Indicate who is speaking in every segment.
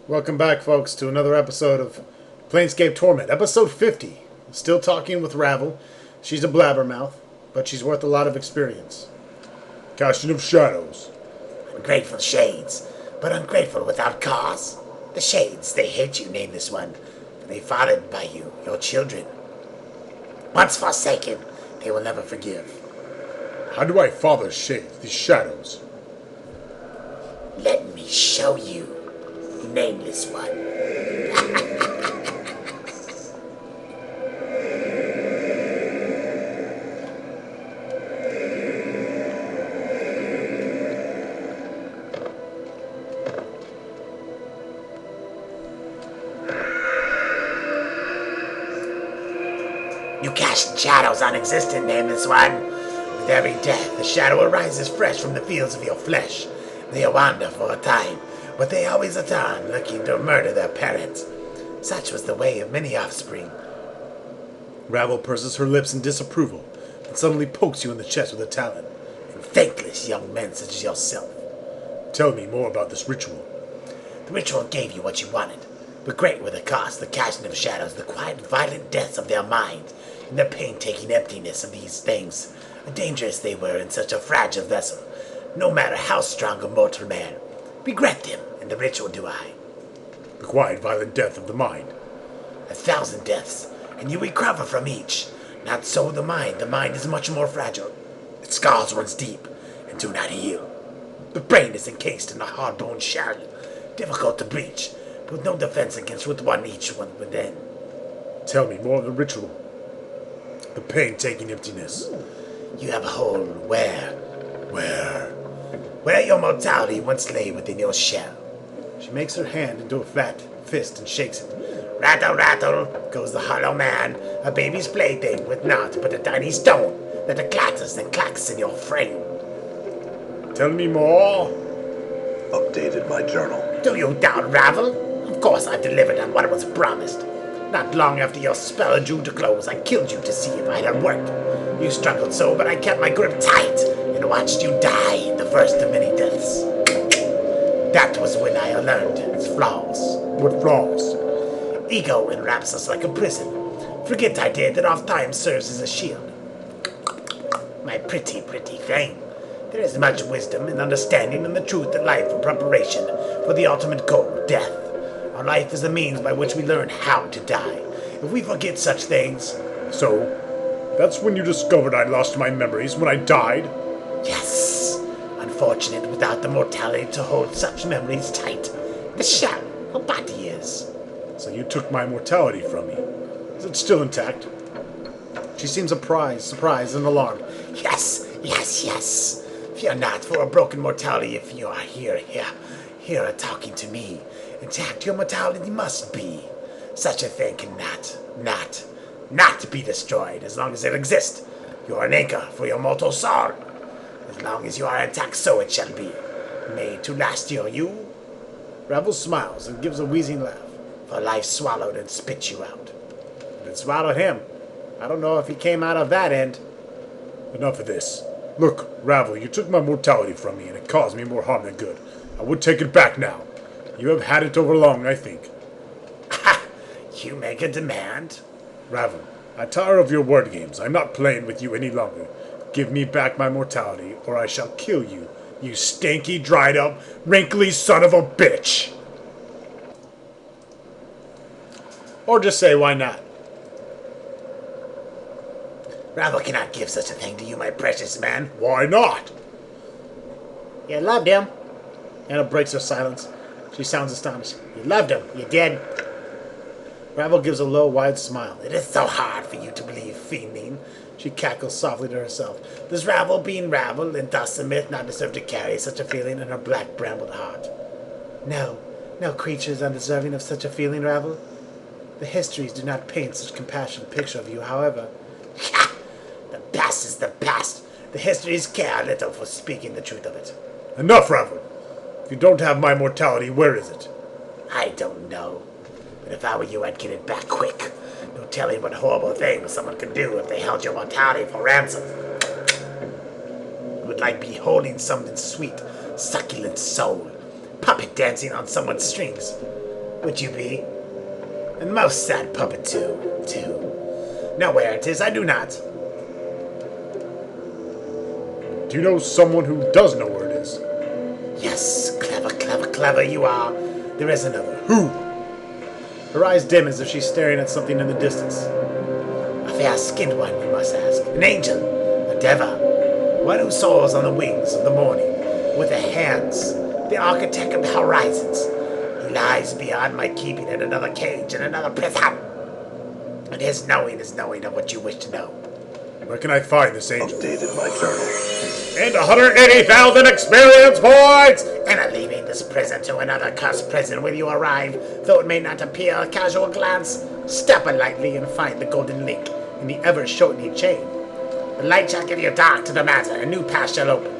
Speaker 1: Welcome back, folks, to another episode of Planescape Torment, episode 50. Still talking with Ravel. She's a blabbermouth, but she's worth a lot of experience. Casting of Shadows.
Speaker 2: Ungrateful shades, but ungrateful without cause. The shades, they hate you, nameless one, for they fathered by you, your children. Once forsaken, they will never forgive.
Speaker 1: How do I father shades, these shadows?
Speaker 2: Let me show you, nameless one. You cast shadows unexistent, nameless one. With every death, the shadow arises fresh from the fields of your flesh. They wander for a time, but they always return, looking to murder their parents. Such was the way of many offspring.
Speaker 1: Ravel purses her lips in disapproval, and suddenly pokes you in the chest with a talon.
Speaker 2: And thankless young men such as yourself.
Speaker 1: Tell me more about this ritual.
Speaker 2: The ritual gave you what you wanted, but great were the cost, the casting of shadows, the quiet, violent deaths of their minds, and the pain-taking emptiness of these things. Dangerous they were in such a fragile vessel. No matter how strong a mortal man, regret them, and the ritual do I.
Speaker 1: The quiet, violent death of the mind.
Speaker 2: 1,000 deaths, and you recover from each. Not so the mind. The mind is much more fragile. Its scars runs deep, and do not heal. The brain is encased in a hard-bone shell, difficult to breach, but with no defense against with one each one within.
Speaker 1: Tell me more of the ritual. The pain-taking emptiness.
Speaker 2: You have a hole where your mortality once lay within your shell.
Speaker 1: She makes her hand into a fat fist and shakes it.
Speaker 2: Rattle, rattle, goes the hollow man, a baby's plaything with naught but a tiny stone that clatters and clacks in your frame.
Speaker 1: Tell me more.
Speaker 3: Updated my journal.
Speaker 2: Do you doubt Ravel? Of course I've delivered on what was promised. Not long after your spell due to close, I killed you to see if I had worked. You struggled so, but I kept my grip tight and watched you die in the first of many deaths. That was when I learned its flaws.
Speaker 1: What flaws?
Speaker 2: Ego enwraps us like a prison. Forget I did that oft times serves as a shield. My pretty thing. There is much wisdom and understanding in the truth that life in preparation for the ultimate goal, death. Our life is a means by which we learn how to die. If we forget such things...
Speaker 1: So, that's when you discovered I lost my memories, when I died?
Speaker 2: Yes. Unfortunate without the mortality to hold such memories tight. The shell, a body is.
Speaker 1: So you took my mortality from me. Is it still intact? She seems surprised and alarmed.
Speaker 2: Yes. Fear not for a broken mortality if you are here talking to me. Intact your mortality must be. Such a thing cannot not be destroyed as long as it exists. You are an anchor for your mortal soul. As long as you are intact, so it shall be. Made to last you.
Speaker 1: Ravel smiles and gives a wheezing laugh.
Speaker 2: For life swallowed and spit you out.
Speaker 1: But it swallowed him. I don't know if he came out of that end. Enough of this. Look, Ravel, you took my mortality from me, and it caused me more harm than good. I would take it back now. You have had it over long, I think.
Speaker 2: Ha! You make a demand?
Speaker 1: Ravel, I tire of your word games. I'm not playing with you any longer. Give me back my mortality, or I shall kill you, you stanky, dried-up, wrinkly son of a bitch! Or just say, why not?
Speaker 2: Ravel cannot give such a thing to you, my precious man.
Speaker 1: Why not?
Speaker 2: You loved him.
Speaker 1: Anna breaks her silence. She sounds astonished.
Speaker 2: You loved him. You did.
Speaker 1: Ravel gives a low, wide smile.
Speaker 2: It is so hard for you to believe, fiending. She cackles softly to herself. Does Ravel, being Ravel, and thus a myth, not deserve to carry such a feeling in her black brambled heart? No creature is undeserving of such a feeling, Ravel. The histories do not paint such compassionate picture of you, however. Ha! The past is the past. The histories care little for speaking the truth of it.
Speaker 1: Enough, Ravel. If you don't have my mortality, where is it?
Speaker 2: I don't know. But if I were you, I'd get it back quick. No telling what horrible things someone could do if they held your mortality for ransom. It would like beholding something sweet, succulent soul, puppet dancing on someone's strings. would you be? And most sad puppet too. Know where it is, I do not.
Speaker 1: Do you know someone who does know where it is?
Speaker 2: Yes, clever, clever, clever you are. There is another.
Speaker 1: Who? Her eyes dim as if she's staring at something in the distance.
Speaker 2: A fair-skinned one, you must ask. An angel, a deva, one who soars on the wings of the morning, with the hands, the architect of the horizons. He lies beyond my keeping in another cage, in another prison. And his knowing is knowing of what you wish to know.
Speaker 1: Where can I find this angel?
Speaker 3: Updated my journal.
Speaker 1: And 180,000 experience points!
Speaker 2: And I'm leaving this prison to another cursed prison when you arrive, though it may not appear a casual glance. Step lightly and find the golden link in the ever-shortening chain. The light shall give you dark to the matter, a new path shall open.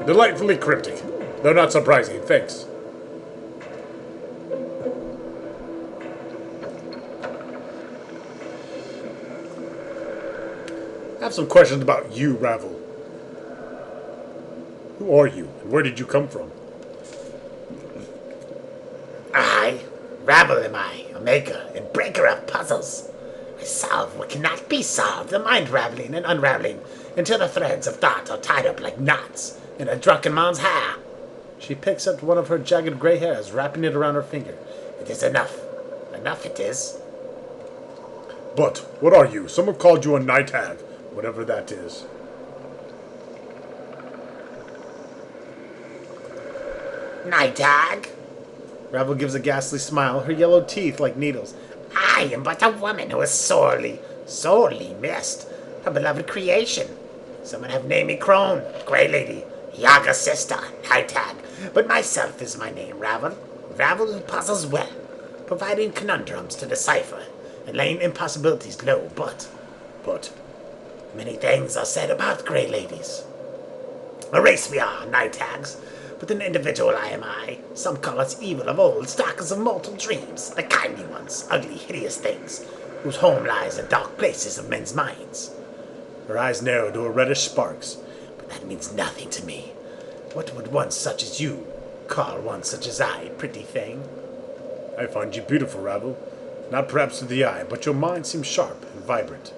Speaker 1: Delightfully cryptic, though not surprising, thanks. I have some questions about you, Ravel. Who are you, and where did you come from?
Speaker 2: I, Ravel am I, a maker and breaker of puzzles. I solve what cannot be solved, the mind raveling and unraveling, until the threads of thought are tied up like knots in a drunken man's hair. She picks up one of her jagged gray hairs, wrapping it around her finger. It is enough. Enough it is.
Speaker 1: But, what are you? Some have called you a night hag, whatever that is.
Speaker 2: Night hag? Ravel gives a ghastly smile, her yellow teeth like needles. I am but a woman who is sorely missed. A beloved creation. Some would have named me Crone, Grey Lady, Yaga Sister, Night Hag. But myself is my name, Ravel. Ravel who puzzles well, providing conundrums to decipher, and laying impossibilities low, but many things are said about Grey Ladies. A race we are, Night Hags, but an individual I am I. Some call us evil of old, stalkers of mortal dreams, the kindly ones, ugly, hideous things, whose home lies in dark places of men's minds. Her eyes narrow to a reddish sparks, but that means nothing to me. What would one such as you call one such as I, pretty thing?
Speaker 1: I find you beautiful, Ravel. Not perhaps to the eye, but your mind seems sharp and vibrant.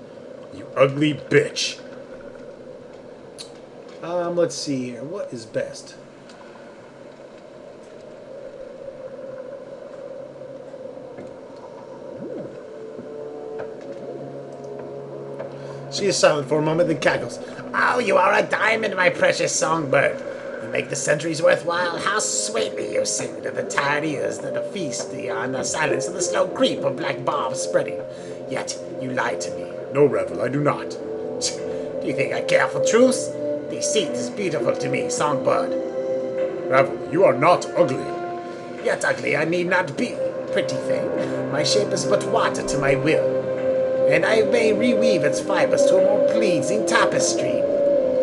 Speaker 1: You ugly bitch. Let's see here. What is best?
Speaker 2: She is silent for a moment, then cackles. Oh, you are a diamond, my precious songbird. You make the centuries worthwhile. How sweetly you sing to the tired ears that feast thee on the silence of the slow creep of black barbs spreading. Yet you lie to me.
Speaker 1: No, Ravel, I do not.
Speaker 2: Do you think I care for truth? Deceit is beautiful to me, songbird.
Speaker 1: Ravel, you are not ugly.
Speaker 2: Yet ugly I need not be, pretty thing. My shape is but water to my will, and I may reweave its fibers to a more pleasing tapestry.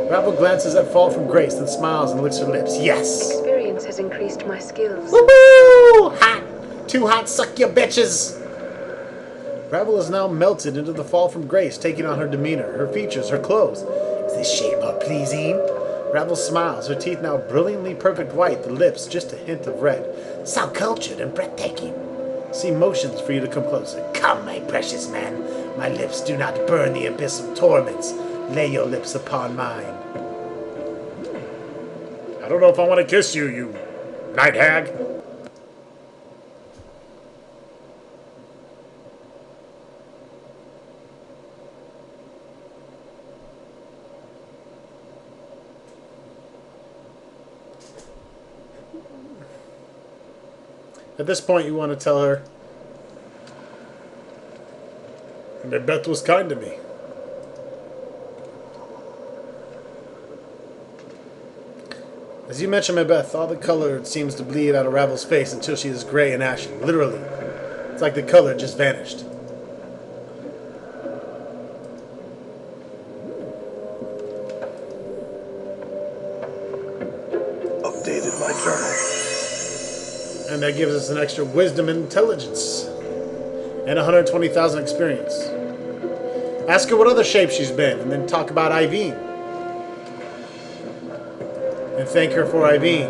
Speaker 1: Ravel glances at Fall from Grace, then smiles and licks her lips.
Speaker 2: Yes.
Speaker 4: Experience has increased my skills.
Speaker 2: Woo-hoo! Hot! Too hot, suck your bitches!
Speaker 1: Ravel is now melted into the Fall from Grace, taking on her demeanor, her features, her clothes.
Speaker 2: Is this shape more pleasing?
Speaker 1: Ravel smiles, her teeth now brilliantly perfect white, the lips just a hint of red.
Speaker 2: So cultured and breathtaking.
Speaker 1: She motions for you to come closer.
Speaker 2: Come, my precious man. My lips do not burn the abyss of torments. Lay your lips upon mine.
Speaker 1: I don't know if I want to kiss you, you night hag. At this point, you want to tell her, Macbeth was kind to me. As you mention Macbeth, all the color seems to bleed out of Ravel's face until she is gray and ashen. Literally. It's like the color just vanished.
Speaker 3: Updated my journal.
Speaker 1: And that gives us an extra wisdom and intelligence. And 120,000 experience. Ask her what other shape she's been, and then talk about Iveen. And thank her for Iveen.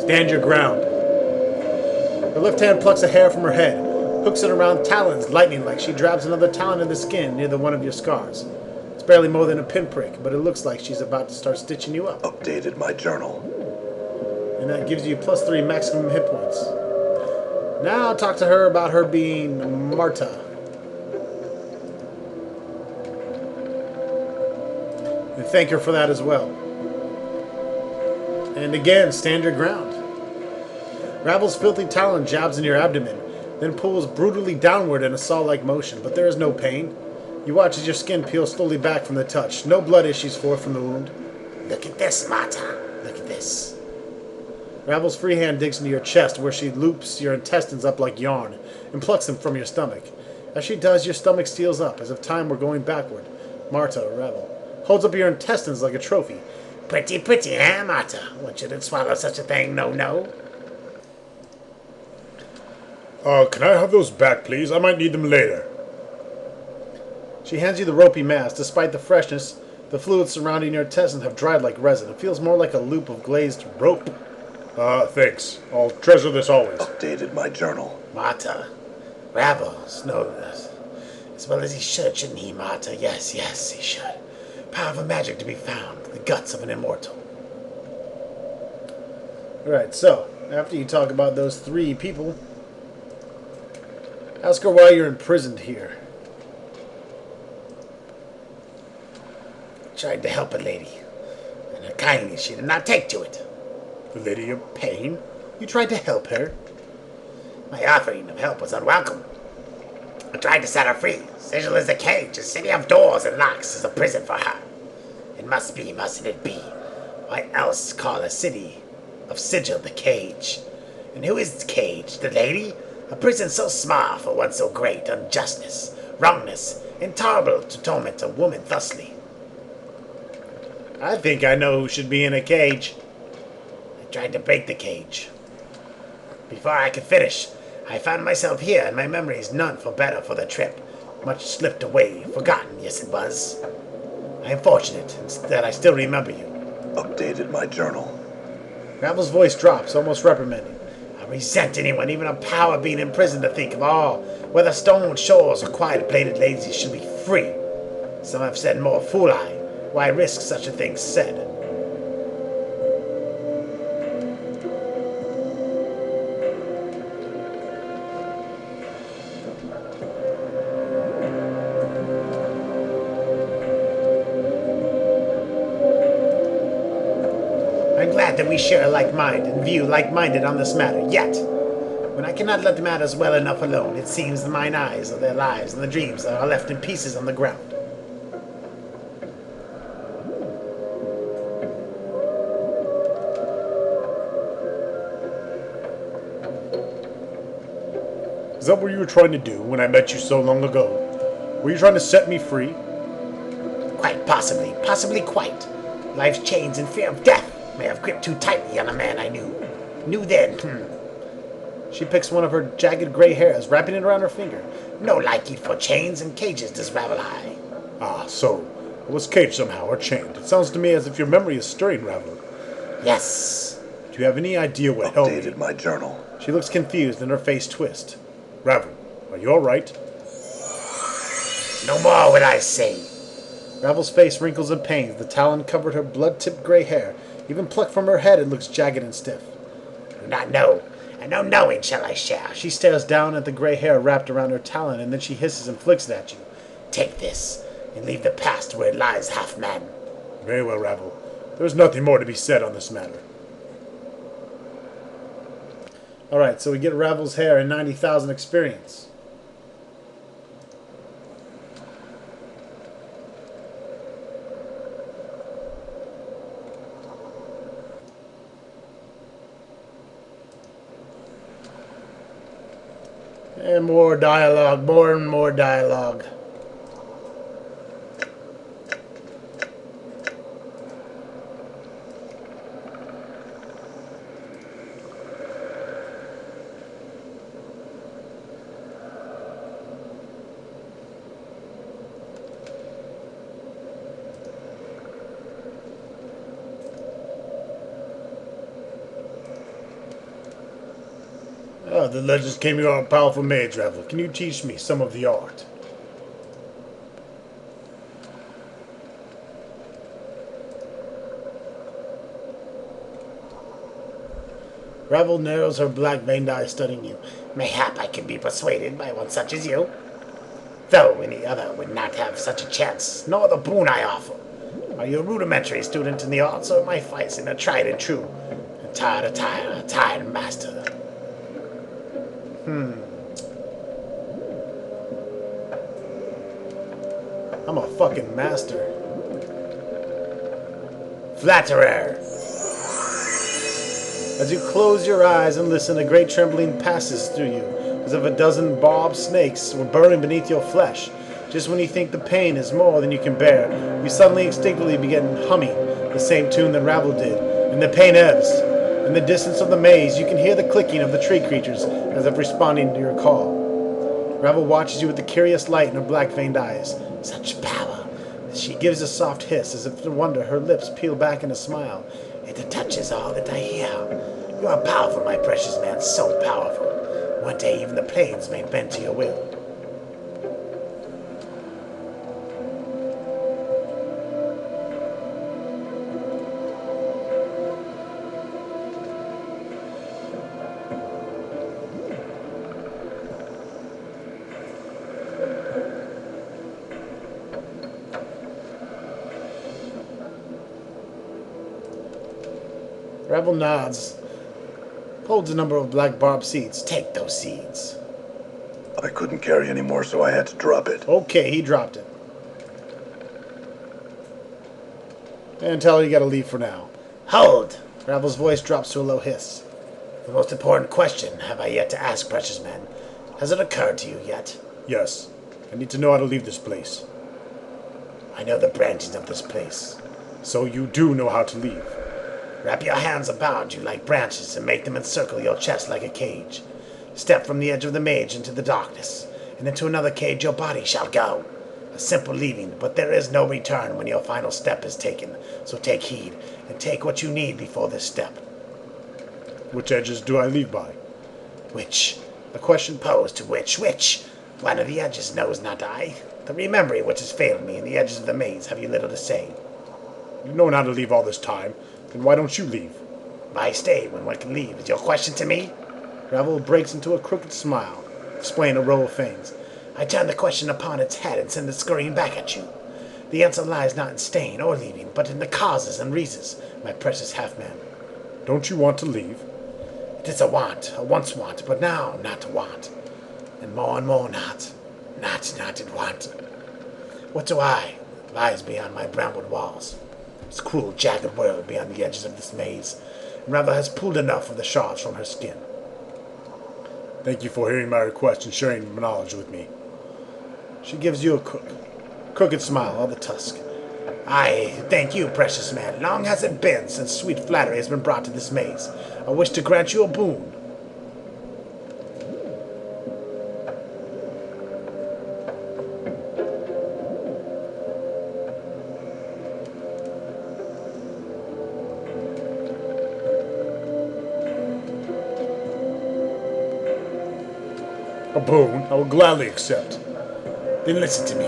Speaker 1: Stand your ground. Her left hand plucks a hair from her head, hooks it around talons, lightning like she grabs another talon in the skin near the one of your scars. It's barely more than a pinprick, but it looks like she's about to start stitching you up.
Speaker 3: Updated my journal.
Speaker 1: And that gives you +3 maximum hit points. Now I'll talk to her about her being Marta. And thank her for that as well. And again, stand your ground. Ravel's filthy talon jabs in your abdomen, then pulls brutally downward in a saw-like motion, but there is no pain. You watch as your skin peels slowly back from the touch. No blood issues forth from the wound.
Speaker 2: Look at this, Marta. Look at this.
Speaker 1: Ravel's free hand digs into your chest where she loops your intestines up like yarn and plucks them from your stomach. As she does, your stomach steals up as if time were going backward. Marta, or Ravel, holds up your intestines like a trophy.
Speaker 2: Pretty, eh, Marta? One shouldn't swallow such a thing, no.
Speaker 1: Can I have those back, please? I might need them later. She hands you the ropey mass. Despite the freshness, the fluids surrounding your intestines have dried like resin. It feels more like a loop of glazed rope. Thanks. I'll treasure this always.
Speaker 3: Updated my journal.
Speaker 2: Marta, Ravel's knows this. As well as he should, shouldn't he, Marta? Yes, he should. Power of magic to be found. The guts of an immortal.
Speaker 1: Alright, so, after you talk about those 3 people, ask her why you're imprisoned here.
Speaker 2: Tried to help a lady, and her kindness she did not take to it.
Speaker 1: The lady of pain? You tried to help her?
Speaker 2: My offering of help was unwelcome. I tried to set her free. Sigil is a cage, a city of doors and locks is a prison for her. It must be, mustn't it be? Why else call a city of sigil the cage? And who is the cage? The lady? A prison so small for one so great, unjustness, wrongness, intolerable to torment a woman thusly.
Speaker 1: I think I know who should be in a cage.
Speaker 2: I tried to break the cage. Before I could finish, I found myself here, and my memories none for better for the trip. Much slipped away, forgotten, yes it was. I am fortunate that I still remember you.
Speaker 3: Updated my journal.
Speaker 1: Ravel's voice drops, almost reprimanding.
Speaker 2: I resent anyone, even a power being imprisoned, to think of all, whether stone shores or quiet-bladed ladies should be free. Some have said more fool I. Why risk such a thing said? I'm glad that we share a like mind and view like-minded on this matter, yet, when I cannot let the matters well enough alone, it seems that mine eyes are their lives and the dreams that are left in pieces on the ground.
Speaker 1: Is that what you were trying to do when I met you so long ago? Were you trying to set me free?
Speaker 2: Quite possibly, quite. Life's chains and fear of death may have gripped too tightly on a man I knew. Knew then.
Speaker 1: She picks one of her jagged gray hairs, wrapping it around her finger.
Speaker 2: No liking for chains and cages does Ravel I.
Speaker 1: Ah, so I was caged somehow or chained. It sounds to me as if your memory is stirring, Ravel.
Speaker 2: Yes.
Speaker 1: Do you have any idea what held me?
Speaker 3: Updated my journal.
Speaker 1: She looks confused and her face twists. Ravel, are you all right?
Speaker 2: No more would I say.
Speaker 1: Ravel's face wrinkles in pain. The talon covered her blood-tipped gray hair. Even plucked from her head, it looks jagged and stiff.
Speaker 2: Do not know, and no knowing shall I share.
Speaker 1: She stares down at the gray hair wrapped around her talon, and then she hisses and flicks it at you.
Speaker 2: Take this, and leave the past where it lies half-man.
Speaker 1: Very well, Ravel. There's nothing more to be said on this matter. Alright, so we get Ravel's hair and 90,000 experience. And more dialogue, more and more dialogue. Oh, the legends came you are a powerful mage, Ravel. Can you teach me some of the art?
Speaker 2: Ravel narrows her black veined eyes, studying you. Mayhap I can be persuaded by one such as you. Though any other would not have such a chance, nor the boon I offer. Are you a rudimentary student in the arts, or my fights in a tried and true? A tired master.
Speaker 1: I'm a fucking master.
Speaker 2: Flatterer.
Speaker 1: As you close your eyes and listen, a great trembling passes through you, as if a dozen barbed snakes were burning beneath your flesh. Just when you think the pain is more than you can bear, you suddenly instinctively begin humming the same tune that Ravel did, and the pain ebbs. In the distance of the maze, you can hear the clicking of the tree creatures as if responding to your call. Ravel watches you with the curious light in her black-veined eyes. Such power! She gives a soft hiss, as if to wonder. Her lips peel back in a smile.
Speaker 2: It touches all that I hear. You are powerful, my precious man, so powerful. One day even the plains may bend to your will.
Speaker 1: Ravel nods, holds a number of black barb seeds.
Speaker 2: Take those seeds.
Speaker 3: I couldn't carry any more, so I had to drop it.
Speaker 1: Okay, he dropped it. And tell her you gotta leave for now.
Speaker 2: Hold!
Speaker 1: Ravel's voice drops to a low hiss.
Speaker 2: The most important question have I yet to ask, precious man. Has it occurred to you yet?
Speaker 1: Yes, I need to know how to leave this place.
Speaker 2: I know the branches of this place.
Speaker 1: So you do know how to leave.
Speaker 2: Wrap your hands about you like branches and make them encircle your chest like a cage. Step from the edge of the maze into the darkness, and into another cage your body shall go. A simple leaving, but there is no return when your final step is taken. So take heed, and take what you need before this step.
Speaker 1: Which edges do I leave by?
Speaker 2: Which? The question posed to which? One of the edges knows not I. The remembering which has failed me in the edges of the maze have you little to say.
Speaker 1: You've known how to leave all this time. Then why don't you leave?
Speaker 2: Why stay when one can leave? Is your question to me?
Speaker 1: Ravel breaks into a crooked smile, displaying a row of fangs.
Speaker 2: I turn the question upon its head and send it scurrying back at you. The answer lies not in staying or leaving, but in the causes and reasons, my precious half-man.
Speaker 1: Don't you want to leave?
Speaker 2: It is a once want, but now not a want. And more not in want. What do I? Lies beyond my brambled walls. This cruel, jagged world beyond the edges of this maze, and Ravel has pulled enough of the shards from her skin.
Speaker 1: Thank you for hearing my request and sharing your knowledge with me. She gives you a crooked smile, all the tusk.
Speaker 2: I thank you, precious man. Long has it been since sweet flattery has been brought to this maze. I wish to grant you a boon.
Speaker 1: A boon I will gladly accept.
Speaker 2: Then listen to me.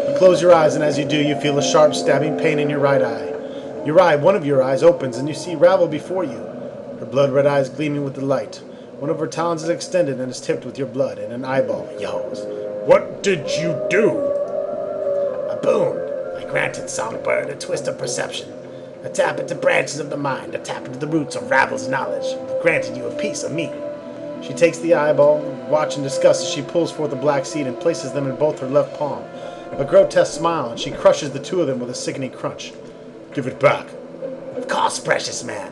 Speaker 1: You close your eyes, and as you do, you feel a sharp stabbing pain in your right eye. One of your eyes opens, and you see Ravel before you, her blood-red eyes gleaming with the light. One of her talons is extended and is tipped with your blood, and an eyeball yours. What did you do?
Speaker 2: A boon. I granted Songbird a twist of perception. A tap into branches of the mind, a tap into the roots of Ravel's knowledge. I've granted you a piece of me.
Speaker 1: She takes the eyeball, watch in disgust as she pulls forth a black seed and places them in both her left palm. A grotesque smile, and she crushes the two of them with a sickening crunch. Give it back.
Speaker 2: Of course, precious man.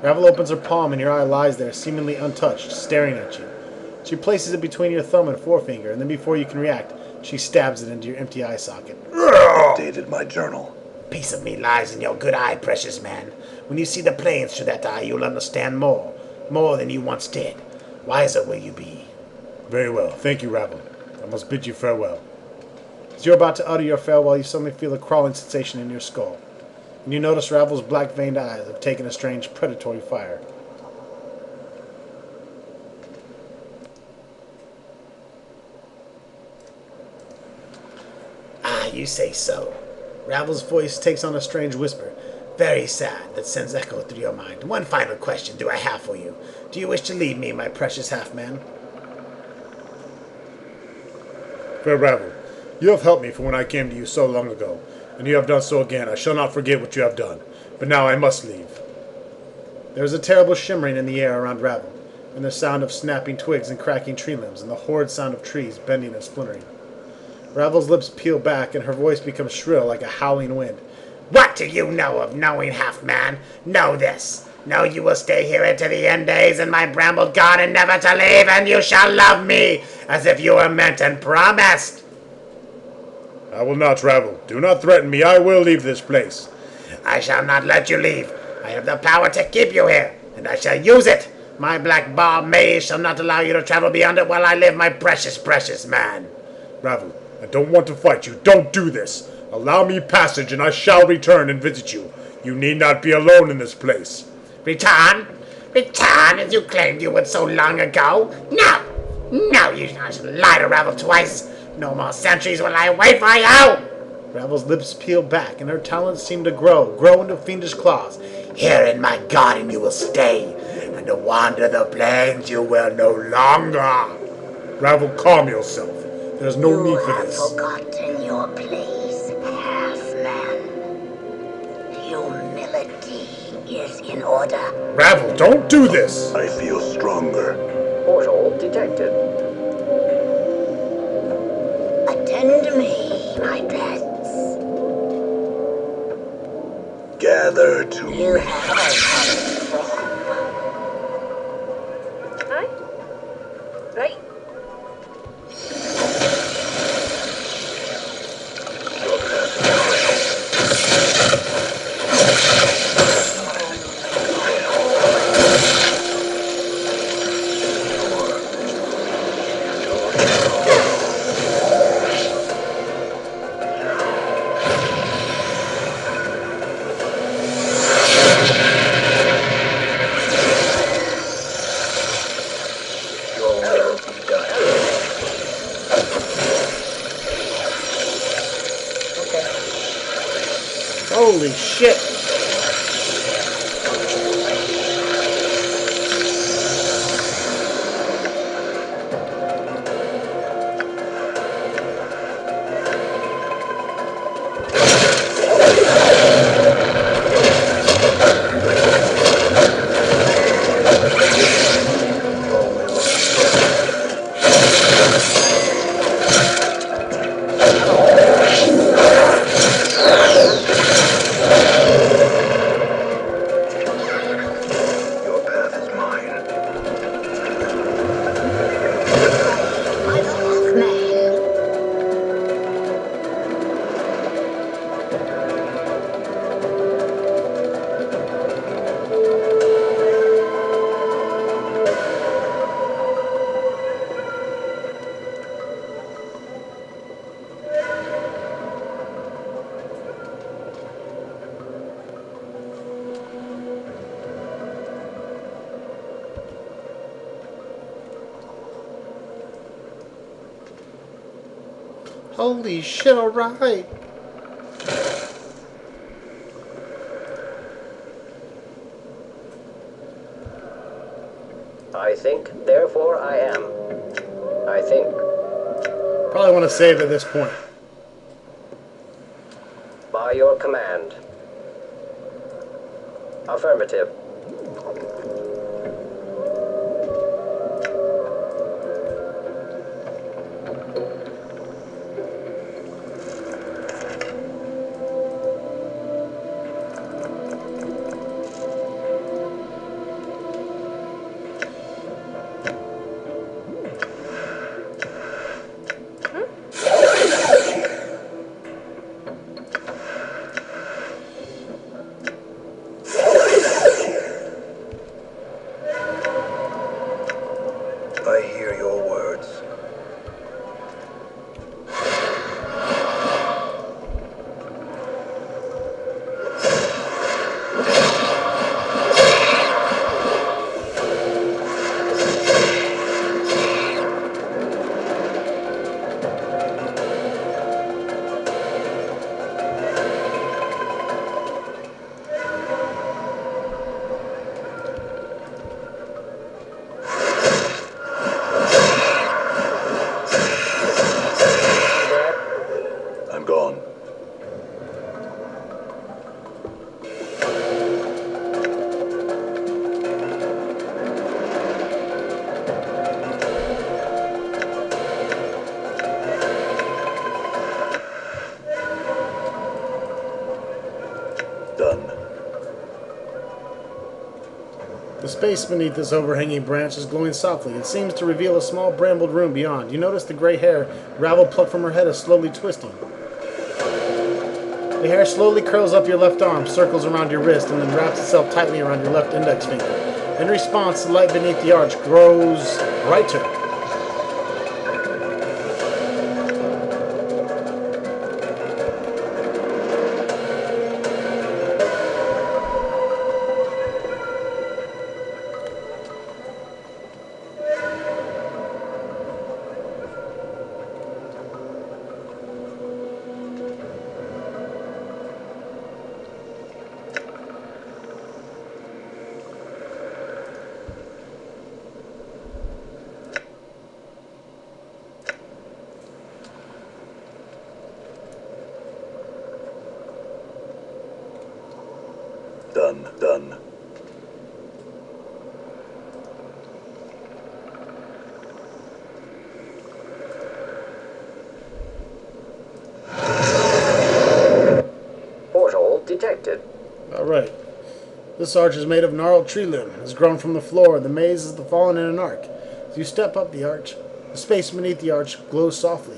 Speaker 1: Ravel opens her palm, and your eye lies there, seemingly untouched, staring at you. She places it between your thumb and forefinger, and then before you can react, she stabs it into your empty eye socket.
Speaker 3: Updated my journal.
Speaker 2: Piece of me lies in your good eye, precious man. When you see the plains through that eye, you'll understand more than you once did. Wiser will you be.
Speaker 1: Very well. Thank you, Ravel. I must bid you farewell. As you're about to utter your farewell, you suddenly feel a crawling sensation in your skull. And you notice Ravel's black-veined eyes have taken a strange predatory fire.
Speaker 2: Ah, you say so. Ravel's voice takes on a strange whisper. Very sad, that sends echo through your mind. One final question do I have for you. Do you wish to leave me, my precious half-man?
Speaker 1: Fair Ravel, you have helped me from when I came to you so long ago, and you have done so again. I shall not forget what you have done. But now I must leave. There is a terrible shimmering in the air around Ravel, and the sound of snapping twigs and cracking tree limbs, and the horrid sound of trees bending and splintering. Ravel's lips peel back, and her voice becomes shrill like a howling wind.
Speaker 2: What do you know of knowing, half-man? Know this. Know you will stay here into the end days in my brambled garden, never to leave, and you shall love me as if you were meant and promised.
Speaker 1: I will not, Ravel. Do not threaten me. I will leave this place.
Speaker 2: I shall not let you leave. I have the power to keep you here, and I shall use it. My black bar maze shall not allow you to travel beyond it while I live, my precious, precious man.
Speaker 1: Ravel, I don't want to fight you. Don't do this. Allow me passage, and I shall return and visit you. You need not be alone in this place.
Speaker 2: Return? Return as you claimed you would so long ago? No! No, you shall lie to Ravel twice. No more centuries will I wait for you!
Speaker 1: Ravel's lips peel back, and her talons seem to grow into fiendish claws.
Speaker 2: Here in my garden you will stay, and to wander the plains you will no longer.
Speaker 1: Ravel, calm yourself. There's no need for this.
Speaker 5: You have forgotten your place, half-man. Humility is in order.
Speaker 1: Ravel, don't do this!
Speaker 3: I feel stronger.
Speaker 6: Portal detected.
Speaker 5: Attend to me, my pets.
Speaker 3: Gather to
Speaker 5: You
Speaker 3: me.
Speaker 5: have welcomed form.
Speaker 4: Hi. Right.
Speaker 3: Your will be done.
Speaker 1: Holy shit!
Speaker 3: Your path is mine.
Speaker 5: My half-man.
Speaker 1: Holy shit, alright!
Speaker 6: I think, therefore I am. I think.
Speaker 1: Probably want to save at this point.
Speaker 6: By your command. Affirmative.
Speaker 2: The space beneath this overhanging branch is glowing softly. It seems to reveal a small brambled room beyond. You notice the gray hair Ravel plucked from her head is slowly twisting. The hair slowly curls up your left arm, circles around your wrist, and then wraps itself tightly around your left index finger. In response, the light beneath the arch grows brighter.
Speaker 3: Done.
Speaker 6: Portal detected.
Speaker 2: Alright. This arch is made of gnarled tree limb. It has grown from the floor. The maze is fallen in an arc. As you step up the arch, the space beneath the arch glows softly.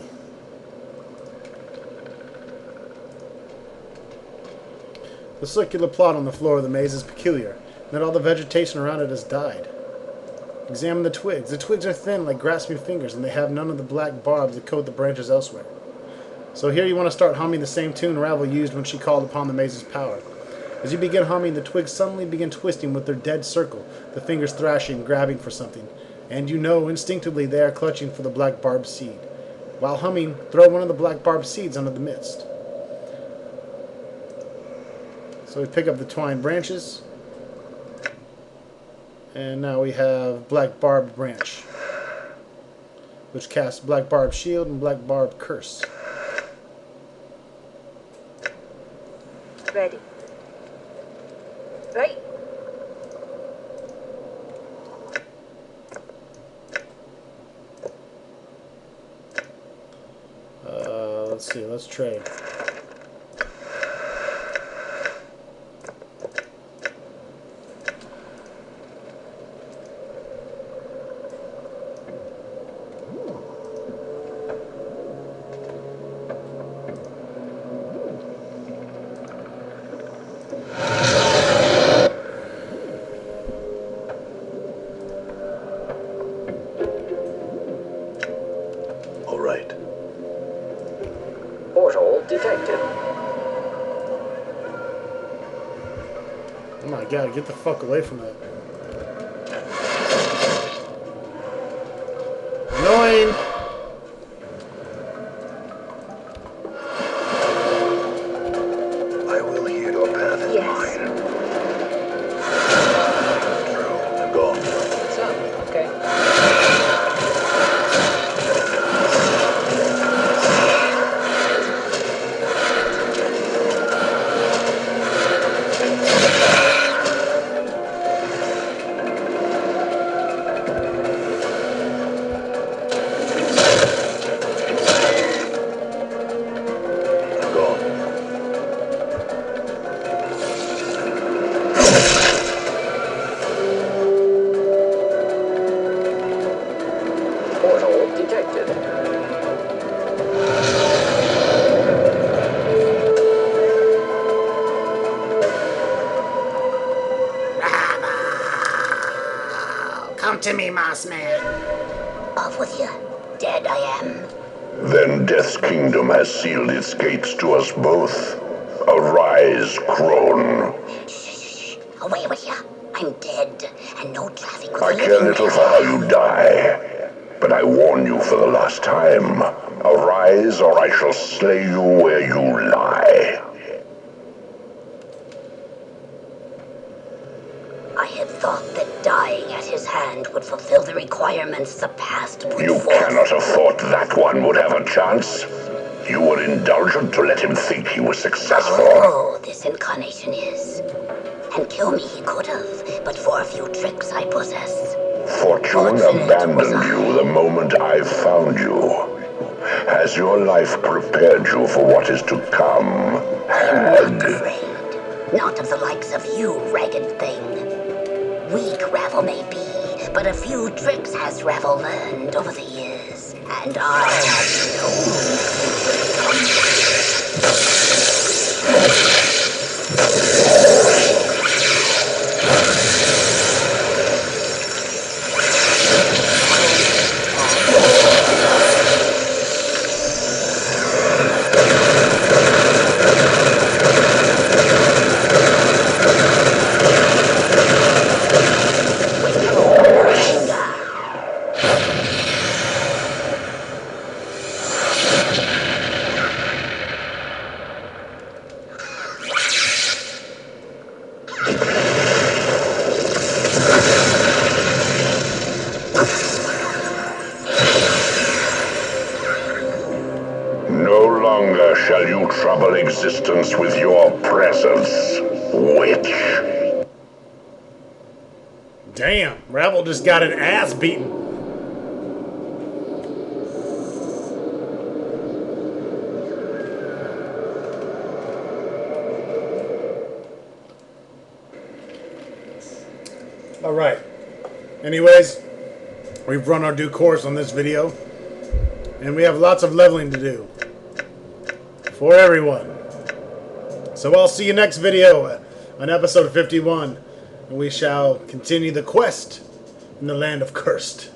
Speaker 2: The circular plot on the floor of the maze is peculiar. Not all the vegetation around it has died. Examine the twigs. The twigs are thin like grasping fingers, and they have none of the black barbs that coat the branches elsewhere. So here you want to start humming the same tune Ravel used when she called upon the maze's power. As you begin humming, the twigs suddenly begin twisting with their dead circle, the fingers thrashing, grabbing for something. And you know instinctively they are clutching for the black barb seed. While humming, throw one of the black barb seeds under the mist. So we pick up the twine branches, and now we have black barb branch, which casts black barb shield and black barb curse.
Speaker 4: Ready. Right.
Speaker 2: Let's see, let's trade.
Speaker 3: All right.
Speaker 6: Portal detected.
Speaker 2: Oh my god, get the fuck away from that. Annoying!
Speaker 3: I will hear your path is
Speaker 4: Yes.
Speaker 3: mine. True. I'm gone.
Speaker 6: So, okay.
Speaker 3: I'm gone.
Speaker 6: Portal detected.
Speaker 2: Come to me, Moss Man.
Speaker 5: Off with you. Dead I am.
Speaker 3: Then Death's kingdom has sealed its gates to us both. Arise, crone.
Speaker 5: Shh. Away with you. I'm dead, and no traffic with
Speaker 3: I
Speaker 5: the
Speaker 3: care
Speaker 5: living
Speaker 3: little
Speaker 5: there.
Speaker 3: for how you die, but I warn you for the last time. Arise, or I shall slay you where you lie.
Speaker 5: I had thought that dying at his hand would fulfill the requirements the past put
Speaker 3: You
Speaker 5: forth.
Speaker 3: cannot have thought that one would have a chance. You were indulgent to let him think he was successful.
Speaker 5: Oh, this incarnation is. And kill me he could have, but for a few tricks I possess.
Speaker 3: Fortune abandoned you the moment I found you. Has your life prepared you for what is to come?
Speaker 5: I'm not
Speaker 3: Hag.
Speaker 5: afraid. Not of the likes of you, ragged thing. Weak Ravel may be, but a few tricks has Ravel learned over the years, and I have
Speaker 3: No longer shall you trouble existence with your presence, witch.
Speaker 1: Damn, Ravel just got an ass beaten. Alright. Anyways, we've run our due course on this video. And we have lots of leveling to do. For everyone. So I'll see you next video on episode 51. And we shall continue the quest in the land of Cursed.